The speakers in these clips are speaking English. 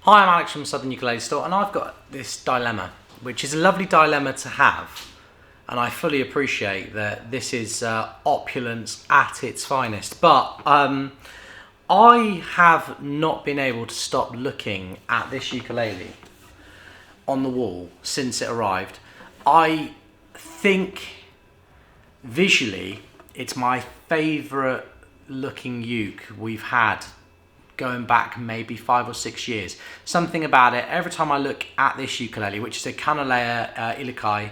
Hi, I'm Alex from Southern Ukulele Store, and I've got this dilemma, which is a lovely dilemma to have, and I fully appreciate that this is opulence at its finest, but I have not been able to stop looking at this ukulele on the wall since it arrived. I think visually it's my favourite looking uke we've had going back maybe 5 or 6 years. Something about it, every time I look at this ukulele, which is a Kanile'a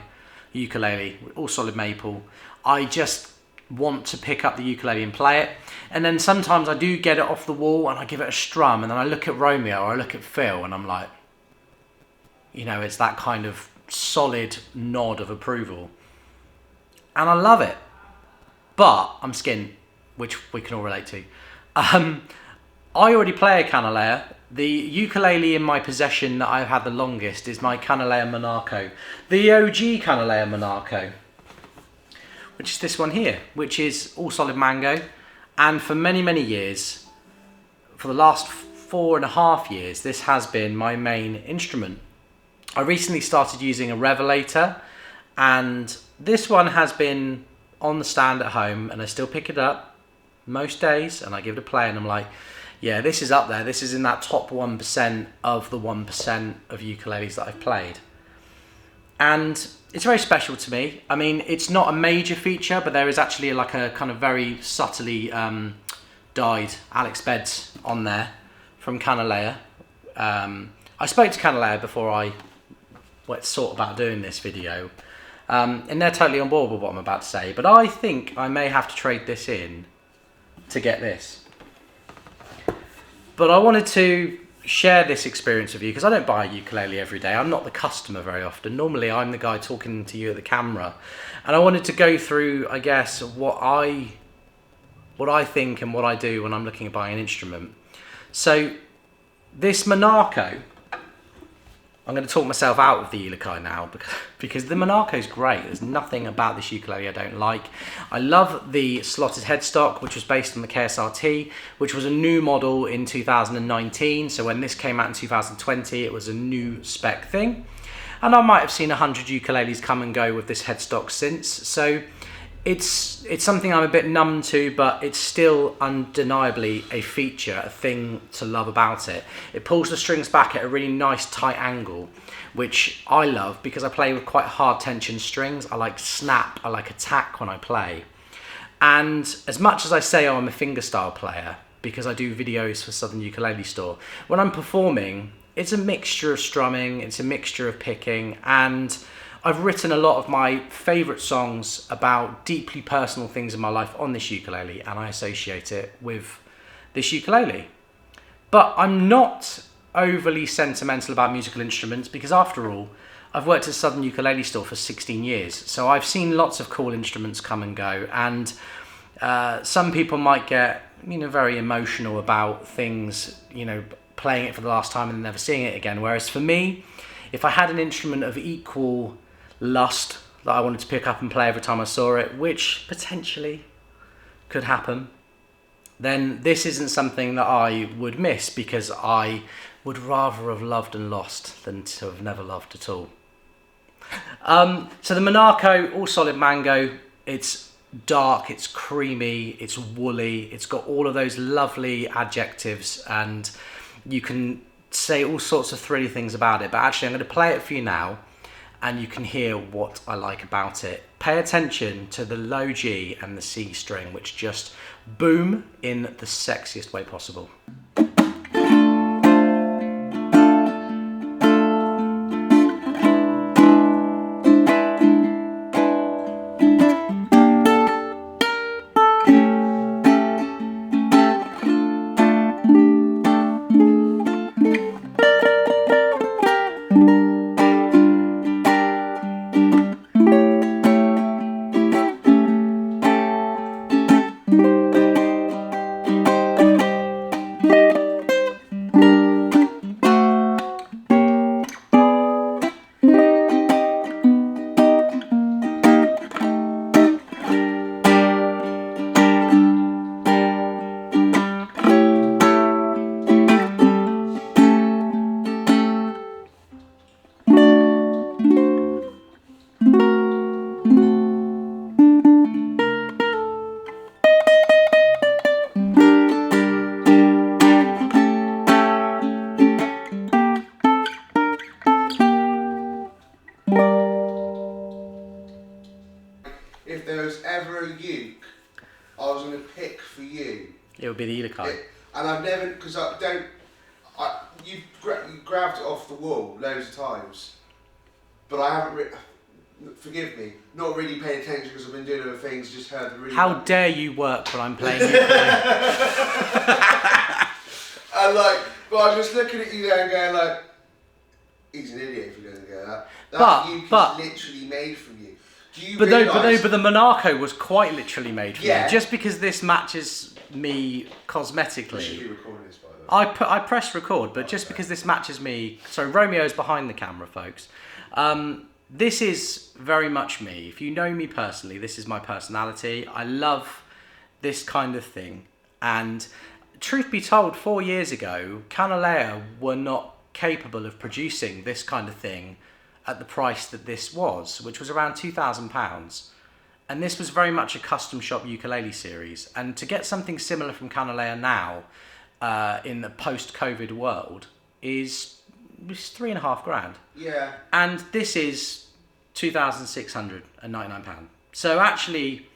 ukulele, all solid maple, I just want to pick up the ukulele and play it. And then sometimes I do get it off the wall and I give it a strum, and then I look at Romeo or I look at Phil and I'm like, you know, it's that kind of solid nod of approval. And I love it. But I'm skint, which we can all relate to. I already play a Kanile'a. The ukulele in my possession that I've had the longest is my Kanile'a Monaco. The OG Kanile'a Monaco, which is this one here, which is all solid mango. And for many, many years, for the last 4.5 years, this has been my main instrument. I recently started using a revelator, and this one has been on the stand at home, and I still pick it up most days and I give it a play, and I'm like, yeah, this is up there. This is in that top 1% of the 1% of ukuleles that I've played. And it's very special to me. I mean, it's not a major feature, but there is actually like a kind of very subtly dyed Alex Beds on there from Kanile'a. I spoke to Kanile'a before I thought about doing this video. And they're totally on board with what I'm about to say. But I think I may have to trade this in to get this. But I wanted to share this experience with you because I don't buy a ukulele every day. I'm not the customer very often. Normally I'm the guy talking to you at the camera. And I wanted to go through, I guess, what I think and what I do when I'm looking at buying an instrument. So this Monaco, I'm going to talk myself out of the ukulele now because the Monaco is great. There's nothing about this ukulele I don't like. I love the slotted headstock, which was based on the KSRT, which was a new model in 2019. So when this came out in 2020, it was a new spec thing. And I might have seen 100 ukuleles come and go with this headstock since. So it's something I'm a bit numb to, but it's still undeniably a feature, a thing to love about it. It pulls the strings back at a really nice tight angle, which I love because I play with quite hard tension strings. I like snap, I like attack when I play. And as much as I say I'm a fingerstyle player, because I do videos for Southern Ukulele Store, when I'm performing, it's a mixture of strumming, it's a mixture of picking, and I've written a lot of my favourite songs about deeply personal things in my life on this ukulele, and I associate it with this ukulele. But I'm not overly sentimental about musical instruments because, after all, I've worked at Southern Ukulele Store for 16 years, so I've seen lots of cool instruments come and go, and some people might get, very emotional about things, playing it for the last time and never seeing it again. Whereas for me, if I had an instrument of equal lust that I wanted to pick up and play every time I saw it, which potentially could happen, then this isn't something that I would miss because I would rather have loved and lost than to have never loved at all. So the Monaco, all solid mango, it's dark, it's creamy, it's woolly, it's got all of those lovely adjectives, and you can say all sorts of thrilly things about it, but actually I'm going to play it for you now and you can hear what I like about it. Pay attention to the low G and the C string, which just boom in the sexiest way possible. would be the ukulele. And I've never, because I don't, you grabbed it off the wall loads of times, but I haven't, forgive me, not really paying attention because I've been doing other things, just heard the really... How dare you work when I'm playing ukulele? And like, but I'm just looking at you there and going like, he's an idiot if he doesn't get that. That uke's literally made from you. Do you realise... But the Monaco was quite literally made for Yeah. me. Just because this matches me cosmetically. We should be recording this, by the way. I pressed record, but just because this matches me... So Romeo's behind the camera, folks. This is very much me. If you know me personally, this is my personality. I love this kind of thing. And truth be told, 4 years ago, Kanile'a were not capable of producing this kind of thing at the price that this was, which was around £2,000. And this was very much a custom shop ukulele series. And to get something similar from Kanile'a now, in the post-COVID world, is £3,500. Yeah. And this is £2,699. So actually,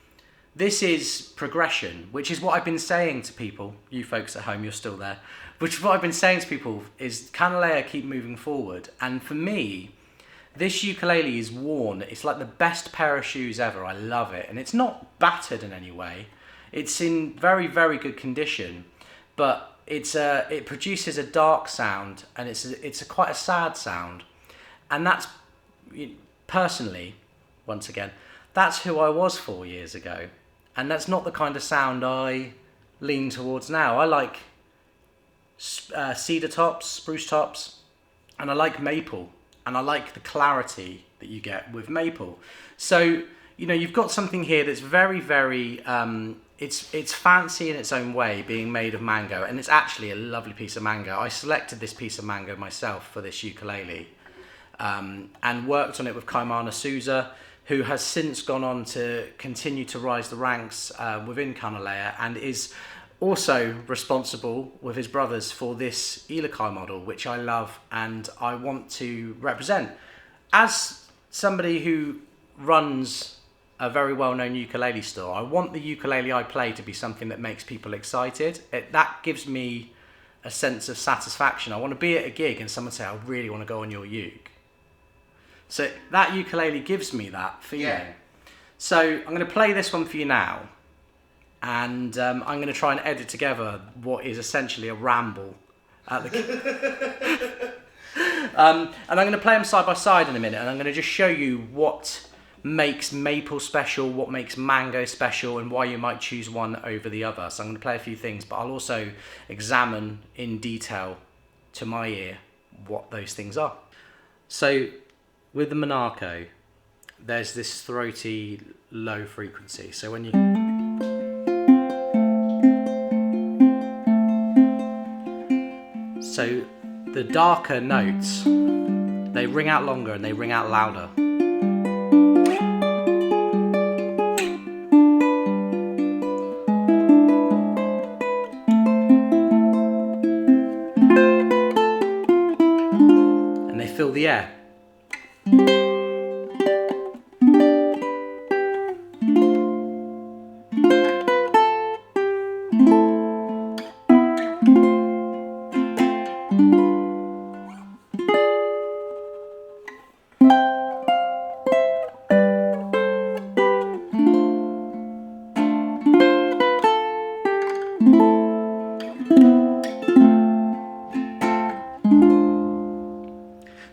this is progression, which is what I've been saying to people. You folks at home, you're still there. Which is what I've been saying to people is Kanile'a keep moving forward. And for me, this ukulele is worn. It's like the best pair of shoes ever. I love it. And it's not battered in any way. It's in very, very good condition. But it produces a dark sound, and it's quite a sad sound. And that's... Personally, once again, that's who I was 4 years ago. And that's not the kind of sound I lean towards now. I like cedar tops, spruce tops, and I like maple. And I like the clarity that you get with maple. So, you've got something here that's very, very... It's fancy in its own way, being made of mango. And it's actually a lovely piece of mango. I selected this piece of mango myself for this ukulele. And worked on it with Kaimana Souza, who has since gone on to continue to rise the ranks within Kanile'a, and is also responsible with his brothers for this Elikai model, which I love and I want to represent. As somebody who runs a very well-known ukulele store, I want the ukulele I play to be something that makes people excited. That gives me a sense of satisfaction. I want to be at a gig and someone say, I really want to go on your uke. So that ukulele gives me that feeling. Yeah. So I'm going to play this one for you now. And I'm going to try and edit together what is essentially a ramble. And I'm going to play them side by side in a minute. And I'm going to just show you what makes maple special, what makes mango special, and why you might choose one over the other. So I'm going to play a few things, but I'll also examine in detail to my ear what those things are. So... with the Monaco, there's this throaty low frequency. So when you... So the darker notes, they ring out longer and they ring out louder. And they fill the air.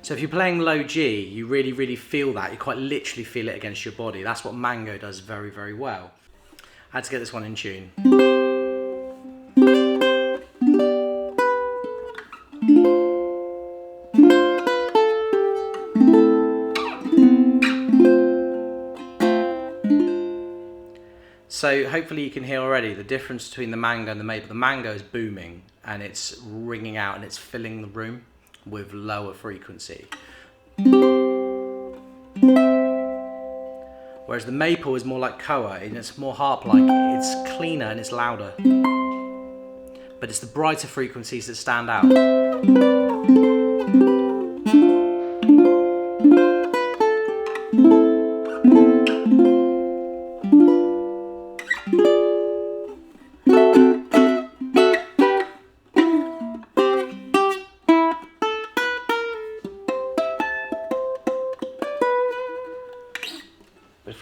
So if you're playing low G, you really, really feel that. You quite literally feel it against your body. That's what mango does very, very well. I had to get this one in tune. So hopefully you can hear already the difference between the mango and the maple. The mango is booming and it's ringing out and it's filling the room with lower frequency. Whereas the maple is more like koa, and it's more harp-like. It's cleaner and it's louder. But it's the brighter frequencies that stand out.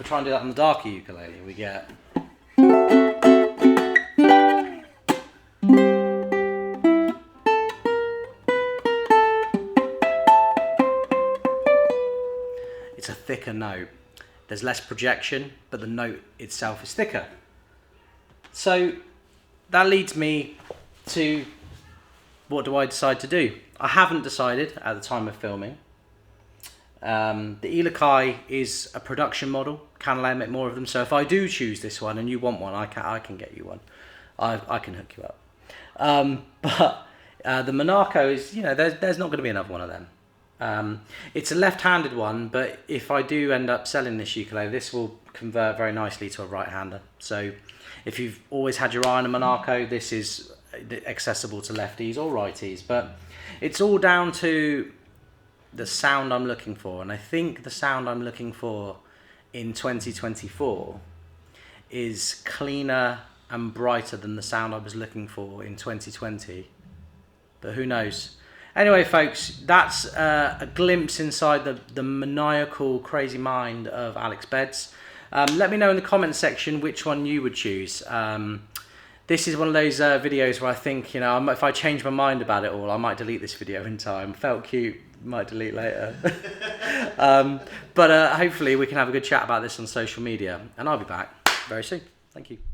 we'll try and do that on the darker ukulele. We get. It's a thicker note. There's less projection, but the note itself is thicker. So that leads me to, what do I decide to do? I haven't decided at the time of filming. The Elikai is a production model. Kanile'a make more of them. So if I do choose this one and you want one, I can get you one. I can hook you up. But the Monaco is, you know, there's not going to be another one of them. It's a left-handed one, but if I do end up selling this ukulele, this will convert very nicely to a right-hander. So if you've always had your eye on a Monaco, this is accessible to lefties or righties. But it's all down to the sound I'm looking for. And I think the sound I'm looking for in 2024 is cleaner and brighter than the sound I was looking for in 2020. But who knows? Anyway, folks, that's a glimpse inside the maniacal, crazy mind of Alex Beds. Let me know in the comments section which one you would choose. This is one of those videos where I think, you know, if I change my mind about it all, I might delete this video in time. Felt cute, might delete later. But hopefully we can have a good chat about this on social media. And I'll be back very soon. Thank you.